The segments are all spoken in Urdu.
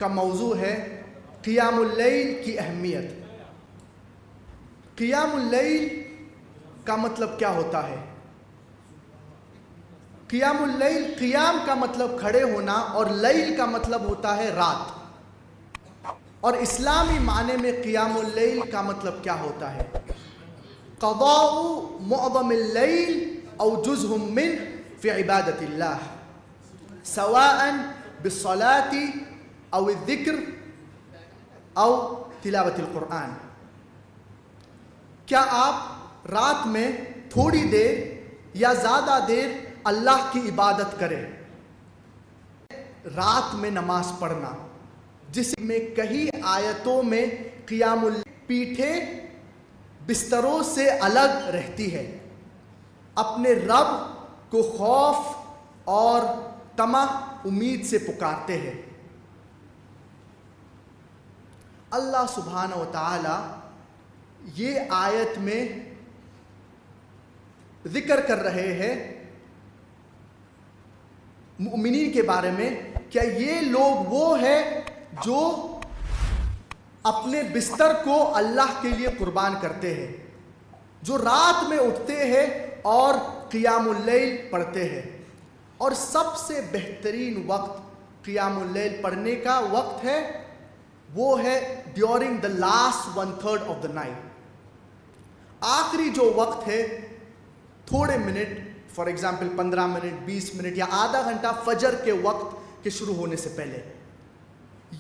کا موضوع ہے قیام اللیل کی اہمیت۔ قیام اللیل کا مطلب کیا ہوتا ہے؟ قیام اللیل، قیام کا مطلب کھڑے ہونا اور لیل کا مطلب ہوتا ہے رات، اور اسلامی معنی میں قیام اللیل کا مطلب کیا ہوتا ہے؟ قضاء معظم اللیل او جزء من فی عبادت اللہ سواء بالصلاة او الذکر او تلاوت القرآن۔ کیا آپ رات میں تھوڑی دیر یا زیادہ دیر اللہ کی عبادت کریں؟ رات میں نماز پڑھنا، جس میں کئی آیتوں میں قیام اللیل پیٹھیں بستروں سے الگ رہتی ہے، اپنے رب کو خوف اور طمع امید سے پکارتے ہیں۔ اللہ سبحانہ و تعالی یہ آیت میں ذکر کر رہے ہیں مؤمنین کے بارے میں، کیا یہ لوگ وہ ہیں جو اپنے بستر کو اللہ کے لیے قربان کرتے ہیں، جو رات میں اٹھتے ہیں اور قیام اللیل پڑھتے ہیں؟ اور سب سے بہترین وقت قیام اللیل پڑھنے کا وقت ہے، وہ ہے during the last 1/3 of the night. آخری جو وقت ہے، تھوڑے minute, for example 15 minute, 20 minute یا آدھا گھنٹہ فجر کے وقت کے شروع ہونے سے پہلے،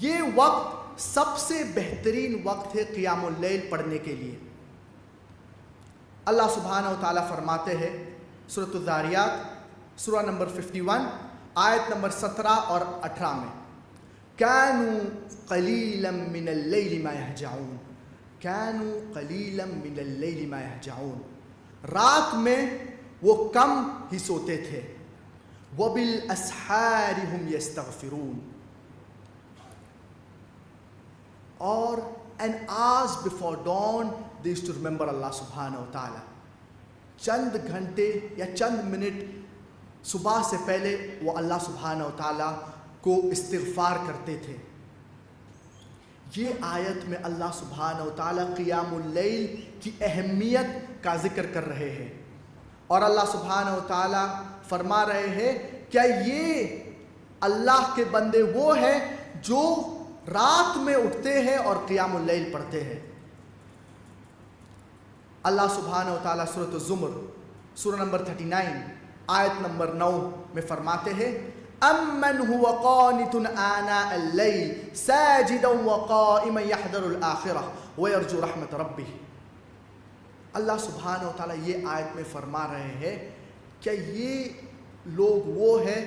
یہ وقت سب سے بہترین وقت ہے قیام اللیل پڑھنے کے لیے۔ اللہ سبحانہ و تعالیٰ فرماتے ہیں سورۃ الذاریات سورہ نمبر 51 آیت نمبر 17 اور 18 میں، كانوا قليلا من الليل ما يهجعون، كانوا قليلا من الليل ما يهجعون، رات میں وہ کم ہی سوتے تھے، وبالاسحار هم يستغفرون، اور and hours before dawn they used to remember اللہ سبحانہ و تعالی۔ چند گھنٹے یا چند منٹ صبح سے پہلے وہ اللہ سبحانہ و تعالی کو استغفار کرتے تھے۔ یہ آیت میں اللہ سبحانہ و تعالی قیام اللیل کی اہمیت کا ذکر کر رہے ہیں، اور اللہ سبحانہ و تعالی فرما رہے ہیں کیا یہ اللہ کے بندے وہ ہیں جو رات میں اٹھتے ہیں اور قیام اللیل پڑھتے ہیں؟ اللہ سبحانہ و تعالی سورۃ الزمر سورہ نمبر 39 آیت نمبر 9 میں فرماتے ہیں، امن هو قانت آناء اللیل ساجدا وقائما يحذر الآخرہ ويرجو رحمت ربہ۔ اللہ سبحانہ و تعالی یہ آیت میں فرما رہے ہیں کہ یہ لوگ وہ ہیں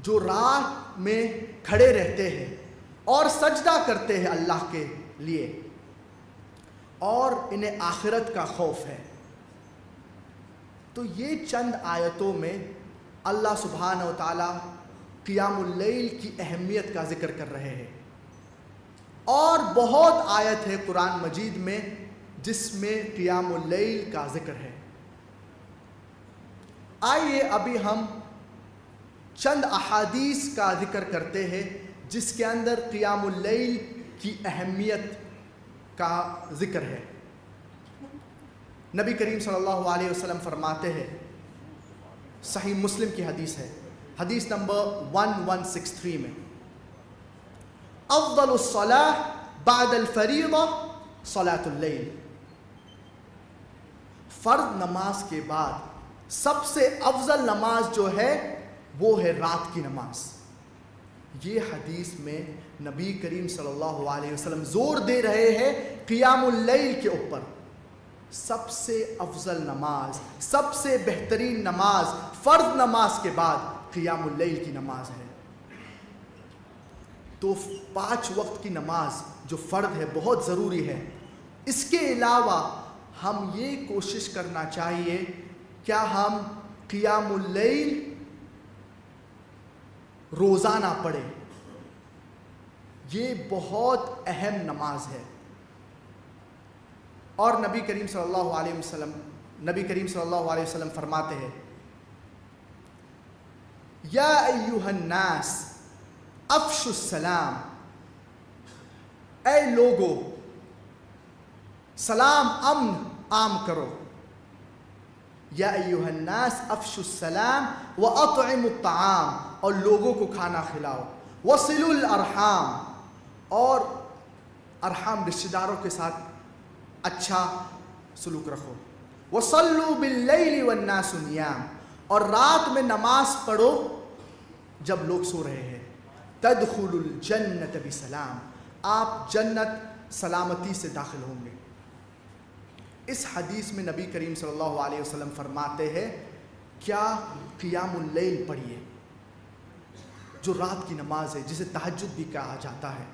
جو رات میں کھڑے رہتے ہیں اور سجدہ کرتے ہیں اللہ کے لیے، اور انہیں آخرت کا خوف ہے۔ تو یہ چند آیتوں میں اللہ سبحانہ و تعالی قیام اللیل کی اہمیت کا ذکر کر رہے ہیں، اور بہت آیت ہے قرآن مجید میں جس میں قیام اللیل کا ذکر ہے۔ آئیے ابھی ہم چند احادیث کا ذکر کرتے ہیں جس کے اندر قیام اللیل کی اہمیت کا ذکر ہے۔ نبی کریم صلی اللہ علیہ وسلم فرماتے ہیں، صحیح مسلم کی حدیث ہے، حدیث نمبر 1163 میں، افضل الصلاة بعد الفریضہ صلاۃ اللیل، فرض نماز کے بعد سب سے افضل نماز جو ہے وہ ہے رات کی نماز۔ یہ حدیث میں نبی کریم صلی اللہ علیہ وسلم زور دے رہے ہیں قیام اللیل کے اوپر۔ سب سے افضل نماز، سب سے بہترین نماز فرض نماز کے بعد قیام اللیل کی نماز ہے۔ تو 5 وقت کی نماز جو فرض ہے بہت ضروری ہے۔ اس کے علاوہ ہم یہ کوشش کرنا چاہیے کیا ہم قیام اللیل روزانہ پڑھیں۔ یہ بہت اہم نماز ہے، اور نبی کریم صلی اللہ علیہ وسلم فرماتے ہیں، یا ایھا الناس افشوا السلام اے لوگو سلام امن عام کرو. یا ایھا الناس افشوا السلام واطعموا الطعام، اور لوگوں کو کھانا کھلاؤ. وصلوا الارحام، اور ارحام رشتہ داروں کے ساتھ اچھا سلوک رکھو. وصلوا باللیل والناس نیام، اور رات میں نماز پڑھو جب لوگ سو رہے ہیں. تدخلوا الجنت بسلام، آپ جنت سلامتی سے داخل ہوں گے. اس حدیث میں نبی کریم صلی اللہ علیہ وسلم فرماتے ہیں کیا قیام اللیل پڑھیے، جو رات کی نماز ہے جسے تہجد بھی کہا جاتا ہے.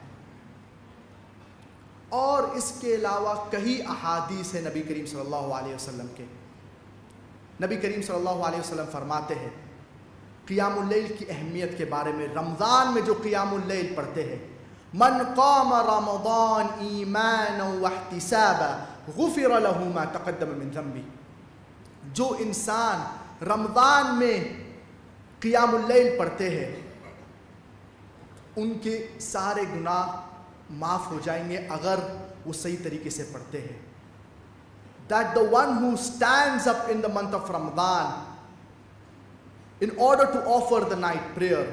اور اس کے علاوہ کئی احادیث ہیں نبی کریم صلی اللہ علیہ وسلم کے. نبی کریم صلی اللہ علیہ وسلم فرماتے ہیں قیام اللیل کی اہمیت کے بارے میں. رمضان میں جو قیام اللیل پڑھتے ہیں، من قام رمضان ایمانا واحتسابا غفر له ما تقدم من ذنبه، جو انسان رمضان میں قیام اللیل پڑھتے ہیں ان کے سارے گناہ معاف ہو جائیں گے اگر وہ صحیح طریقے سے پڑھتے ہیں. That the one who stands up in the month of Ramadan in order to offer the night prayer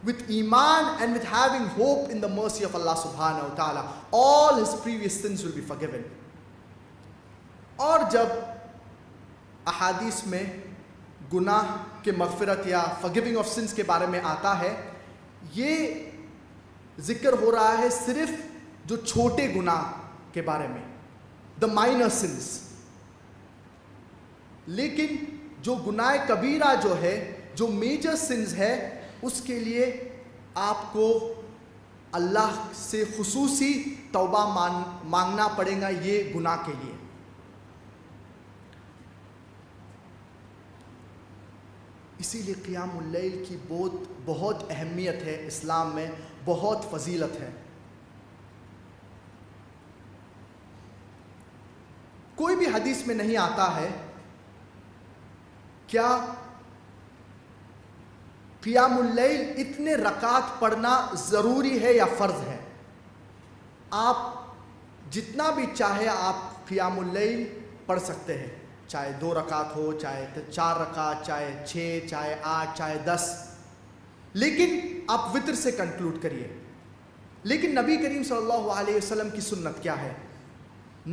with iman and with having hope in the mercy of Allah subhanahu wa ta'ala, all his previous sins will be forgiven. اور جب احادیث میں گناہ کے مغفرت یا forgiving of sins کے بارے میں آتا ہے، یہ ذکر ہو رہا ہے صرف جو چھوٹے گناہ کے بارے میں، the minor sins. لیکن جو گناہ کبیرہ جو ہے، جو میجر سنز ہے، اس کے لیے آپ کو اللہ سے خصوصی توبہ مانگنا پڑے گا یہ گناہ کے لیے. اسی لیے قیام اللیل کی بہت اہمیت ہے اسلام میں، بہت فضیلت ہے. کوئی بھی حدیث میں نہیں آتا ہے کیا قیام اللیل اتنے رکعت پڑھنا ضروری ہے یا فرض ہے. آپ جتنا بھی چاہے آپ قیام اللیل پڑھ سکتے ہیں، چاہے 2 رکعت ہو، چاہے 4 رکعت، چاہے 6، چاہے 8، چاہے 10، لیکن آپ وتر سے کنکلوڈ کریے. لیکن نبی کریم صلی اللہ علیہ وسلم کی سنت کیا ہے؟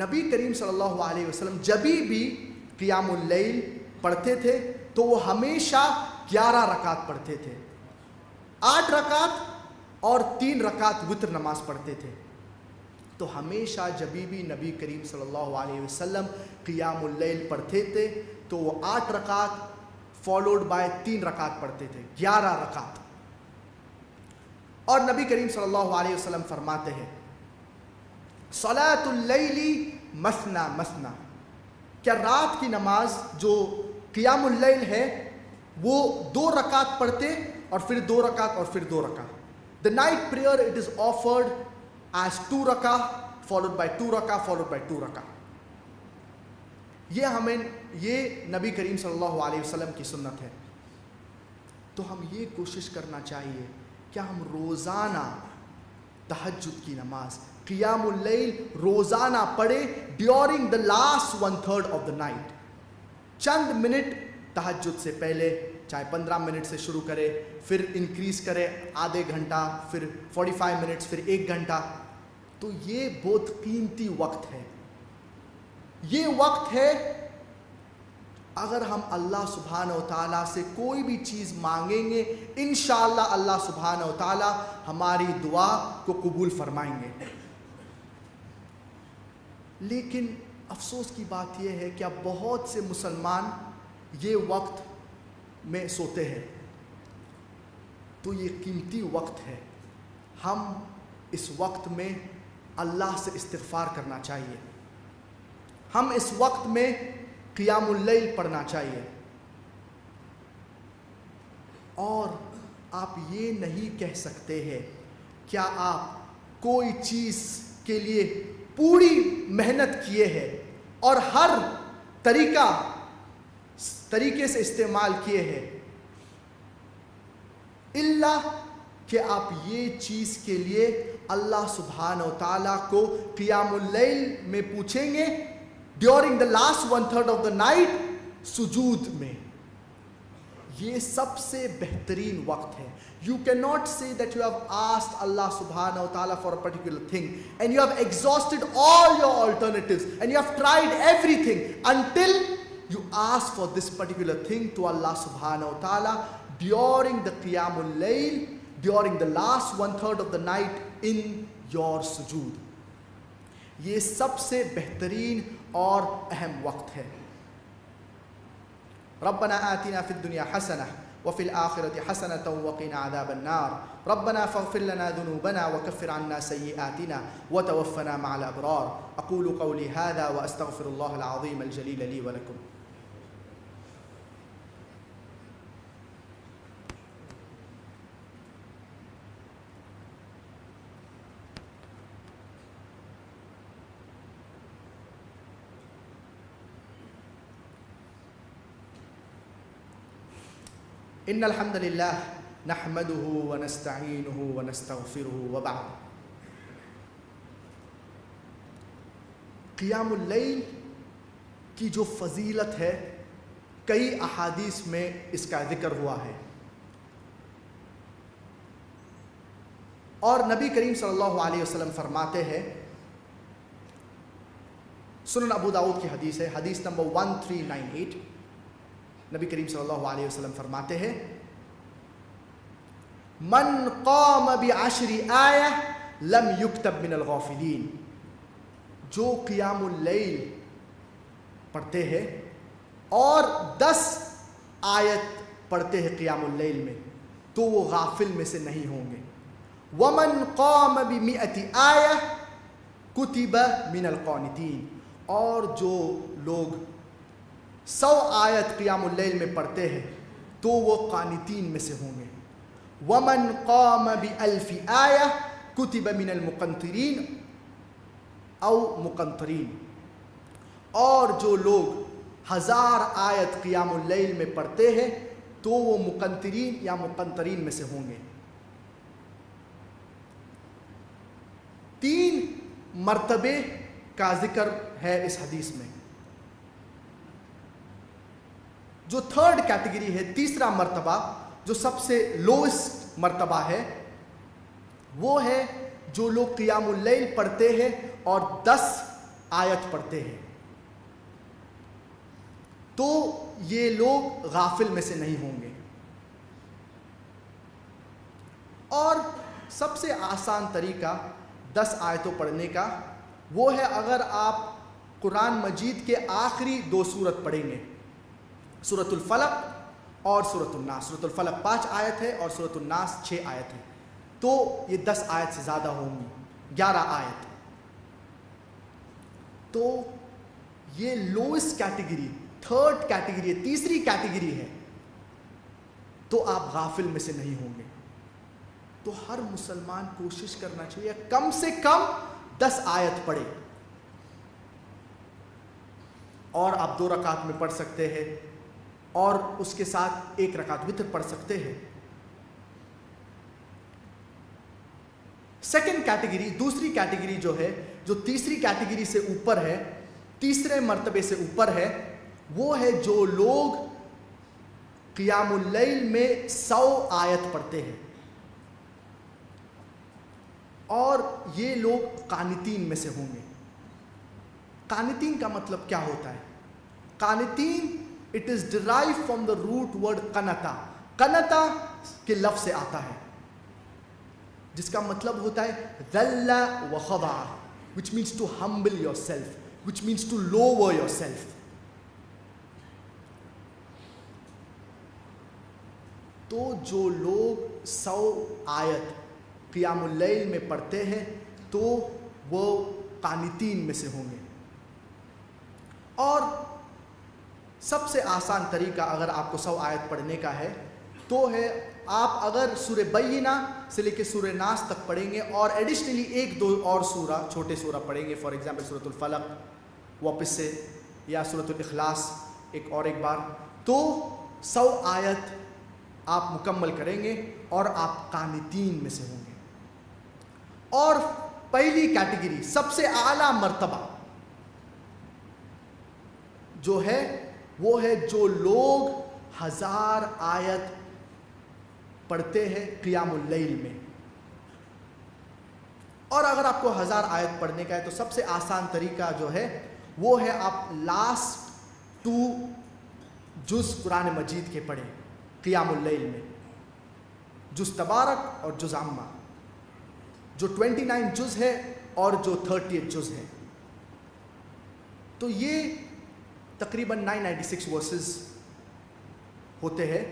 نبی کریم صلی اللہ علیہ وسلم جبھی بھی قیام اللیل پڑھتے تھے تو وہ ہمیشہ 11 رکعت پڑھتے تھے. 8 رکعت اور 3 رکعت وتر نماز پڑھتے تھے. تو ہمیشہ جبھی بھی نبی کریم صلی اللہ علیہ وسلم قیام اللیل پڑھتے تھے تو وہ 8 رکعت فالوڈ بائی 3 رکعت پڑھتے تھے، 11 رکعت. اور نبی کریم صلی اللہ علیہ وسلم فرماتے ہیں صلاۃ اللیل مثنا مثنا، کیا رات کی نماز جو قیام اللیل ہے وہ 2 رکعت پڑھتے اور پھر 2 رکعت اور پھر 2 رکعت. The night prayer it is offered as 2 rakah followed by 2 rakah followed by 2 rakah. یہ نبی کریم صلی اللہ علیہ وسلم کی سنت ہے. تو ہم یہ کوشش کرنا چاہیے کہ ہم روزانہ تہجد کی نماز قیام اللیل روزانہ پڑھے during the last 1/3 of the night. چند منٹ تہجد سے پہلے، چاہے 15 منٹ سے شروع کرے، پھر انکریز کرے آدھے گھنٹہ، پھر 45 منٹس، پھر 1 گھنٹہ. تو یہ بہت قیمتی وقت ہے. یہ وقت ہے اگر ہم اللہ سبحانہ و تعالیٰ سے کوئی بھی چیز مانگیں گے انشاءاللہ اللہ سبحانہ و تعالیٰ ہماری دعا کو قبول فرمائیں گے. لیکن افسوس کی بات یہ ہے کہ اب بہت سے مسلمان یہ وقت میں سوتے ہیں. تو یہ قیمتی وقت ہے، ہم اس وقت میں اللہ سے استغفار کرنا چاہیے. ہم اس وقت میں قیام اللیل پڑھنا چاہیے. اور آپ یہ نہیں کہہ سکتے ہیں کیا آپ کوئی چیز کے لیے پوری محنت کیے ہیں اور ہر طریقے سے استعمال کیے ہیں، الا کہ آپ یہ چیز کے لیے اللہ سبحانہ و تعالیٰ کو قیام اللیل میں پوچھیں گے during the last 1/3 of the night سجود میں. یہ سب سے بہترین وقت ہے. You cannot say that you have asked Allah subhanahu wa ta'ala for a particular thing and you have exhausted all your alternatives and you have tried everything until you ask for this particular thing to Allah subhanahu wa ta'ala during the Qiyamul Layl, during the last 1/3 of the night in your sujood. یہ سب سے بہترین اور اہم وقت ہے. ربنا آتنا في الدنيا حسنة وفي الآخرة حسنة وقنا عذاب النار. ربنا فاغفر لنا ذنوبنا وكفر عنا سيئاتنا وتوفنا مع الأبرار. أقول قولي هذا وأستغفر الله العظيم الجليل لي ولكم. ان الحمد للہ نحمدہ ونستعینہ ونستغفرہ وبعد. قیام اللیل کی جو فضیلت ہے کئی احادیث میں اس کا ذکر ہوا ہے اور نبی کریم صلی اللہ علیہ وسلم فرماتے ہیں, سنن ابو داؤد کی حدیث ہے, حدیث نمبر 1398, نبی کریم صلی اللہ علیہ وسلم فرماتے ہیں من قام بعشر آیہ لم یکتب من الغافلین. جو قیام اللیل پڑھتے ہیں اور 10 آیت پڑھتے ہیں قیام اللیل میں تو وہ غافل میں سے نہیں ہوں گے. ومن قام بمئة آیہ کتب من القانتین. اور جو لوگ 100 آیت قیام اللیل میں پڑھتے ہیں تو وہ قانتین میں سے ہوں گے. ومن قام بألف آیہ کتب من المقنطرین او مقنطرین. اور جو لوگ 1000 آیت قیام اللیل میں پڑھتے ہیں تو وہ مقنطرین یا مقنطرین میں سے ہوں گے. 3 مرتبے کا ذکر ہے اس حدیث میں. جو 3rd کیٹیگری ہے, تیسرا مرتبہ جو سب سے لوئسٹ مرتبہ ہے, وہ ہے جو لوگ قیام اللیل پڑھتے ہیں اور 10 آیت پڑھتے ہیں تو یہ لوگ غافل میں سے نہیں ہوں گے. اور سب سے آسان طریقہ 10 آیتوں پڑھنے کا وہ ہے اگر آپ قرآن مجید کے آخری 2 سورت پڑھیں گے, سورۃ الفلق اور سورۃ الناس. سورۃ الفلق 5 آیت ہے اور سورۃ الناس 6 آیت ہے تو یہ 10 آیت سے زیادہ ہوں گی, 11 آیت. تو یہ لوئسٹ کیٹیگری, 3rd کیٹیگری, تیسری کیٹیگری ہے تو آپ غافل میں سے نہیں ہوں گے. تو ہر مسلمان کوشش کرنا چاہیے کم سے کم 10 آیت پڑھے. اور آپ 2 رکعت میں پڑھ سکتے ہیں اور اس کے ساتھ 1 رکعت وتر پڑھ سکتے ہیں. سیکنڈ کیٹیگری, دوسری کیٹیگری جو ہے, جو تیسری کیٹیگری سے اوپر ہے, تیسرے مرتبے سے اوپر ہے, وہ ہے جو لوگ قیام اللیل میں 100 آیت پڑھتے ہیں اور یہ لوگ قانتین میں سے ہوں گے. قانتین کا مطلب کیا ہوتا ہے؟ قانتین it is derived from the root word قنتا. قنتا کے لفظ سے آتا ہے جس کا مطلب ہوتا ہے ذل وخضع, which means to humble yourself, which means to lower yourself. تو جو لوگ 100 آیت قیام اللیل میں پڑھتے ہیں تو وہ قانتین میں سے ہوں گے. اور سب سے آسان طریقہ اگر آپ کو 100 آیت پڑھنے کا ہے تو ہے آپ اگر سورہ بینہ سے لے کے سورہ ناس تک پڑھیں گے اور ایڈیشنلی 1-2 اور سورہ, چھوٹے سورہ پڑھیں گے, فار ایگزامپل سورۃ الفلق واپس سے یا سورۃ الاخلاص ایک بار, تو 100 آیت آپ مکمل کریں گے اور آپ قانتین میں سے ہوں گے. اور پہلی کیٹیگری سب سے اعلیٰ مرتبہ جو ہے وہ ہے جو لوگ 1000 آیت پڑھتے ہیں قیام اللیل میں. اور اگر آپ کو 1000 آیت پڑھنے کا ہے تو سب سے آسان طریقہ جو ہے وہ ہے آپ لاسٹ 2 جز قرآن مجید کے پڑھیں قیام اللیل میں، جز تبارک اور جز عامہ، جو 29 جز ہے اور جو 38 جز ہے. تو یہ تقریباً 996 ورسز ہوتے ہیں.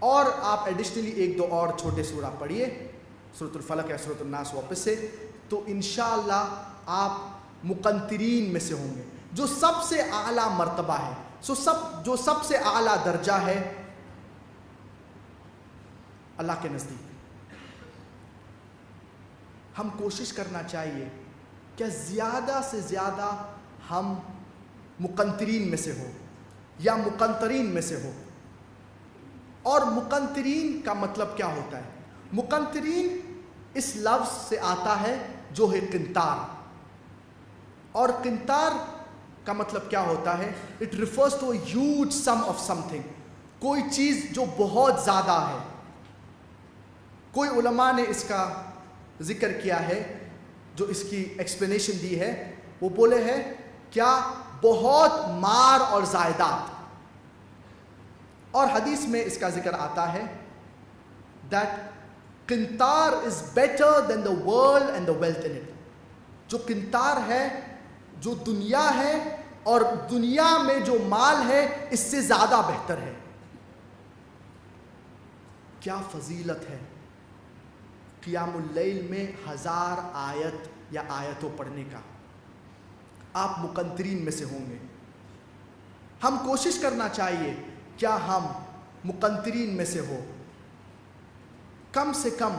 اور آپ ایڈیشنلی 1-2 اور چھوٹے سورہ پڑھیے، سورۃ الفلق یا سورۃ الناس واپس سے، تو انشاءاللہ آپ مقنطرین میں سے ہوں گے. جو سب سے اعلیٰ مرتبہ ہے، جو سب سے اعلیٰ درجہ ہے اللہ کے نزدیک. ہم کوشش کرنا چاہیے کہ زیادہ سے زیادہ ہم مقنطرین میں سے ہو یا مقنطرین میں سے ہو. اور مقنطرین کا مطلب کیا ہوتا ہے؟ مقنطرین اس لفظ سے آتا ہے جو ہے قنطار. اور قنطار کا مطلب کیا ہوتا ہے؟ It refers to a huge sum of something, کوئی چیز جو بہت زیادہ ہے. کوئی علماء نے اس کا ذکر کیا ہے، جو اس کی ایکسپلینیشن دی ہے، وہ بولے ہیں کیا بہت مار اور زائدات. اور حدیث میں اس کا ذکر آتا ہے that قنطار is better than the world and the wealth in it. جو قنطار ہے، جو دنیا ہے اور دنیا میں جو مال ہے اس سے زیادہ بہتر ہے. کیا فضیلت ہے قیام اللیل میں 1000 آیت یا آیتوں پڑھنے کا. آپ مقنطرین میں سے ہوں گے. ہم کوشش کرنا چاہیے کیا ہم مقنطرین میں سے ہو. کم سے کم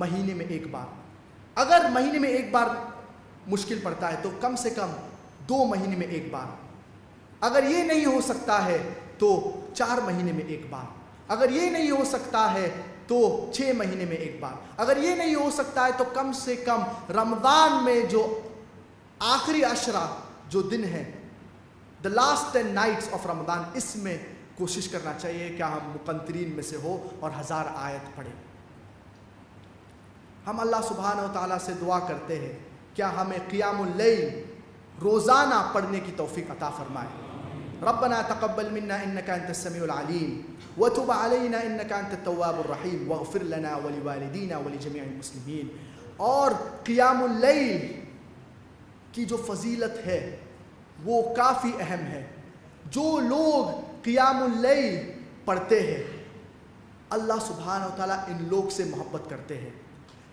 مہینے میں 1 بار، اگر مہینے میں 1 بار مشکل پڑتا ہے تو کم سے کم 2 مہینے میں 1 بار. اگر یہ نہیں ہو سکتا ہے تو 4 مہینے میں 1 بار. اگر یہ نہیں ہو سکتا ہے تو 6 مہینے میں 1 بار. اگر یہ نہیں ہو سکتا ہے تو کم سے کم رمضان میں جو آخری 10 جو دن ہے، the last 10 nights of رمضان، اس میں کوشش کرنا چاہیے کہ ہم مقنطرین میں سے ہو اور 1000 آیت پڑھیں. ہم اللہ سبحانہ و تعالیٰ سے دعا کرتے ہیں کیا ہمیں قیام اللیل روزانہ پڑھنے کی توفیق عطا فرمائے. ربنا تقبل منا انك انت السميع العليم وتب علينا انك انت التواب الرحيم واغفر لنا ولوالدينا ولجميع المسلمين. اور قیام اللیل کی جو فضیلت ہے وہ کافی اہم ہے. جو لوگ قیام اللیل پڑھتے ہیں اللہ سبحانہ و تعالیٰ ان لوگ سے محبت کرتے ہیں.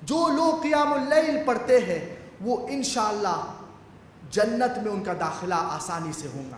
جو لوگ قیام اللیل پڑھتے ہیں وہ انشاءاللہ جنت میں ان کا داخلہ آسانی سے ہوگا.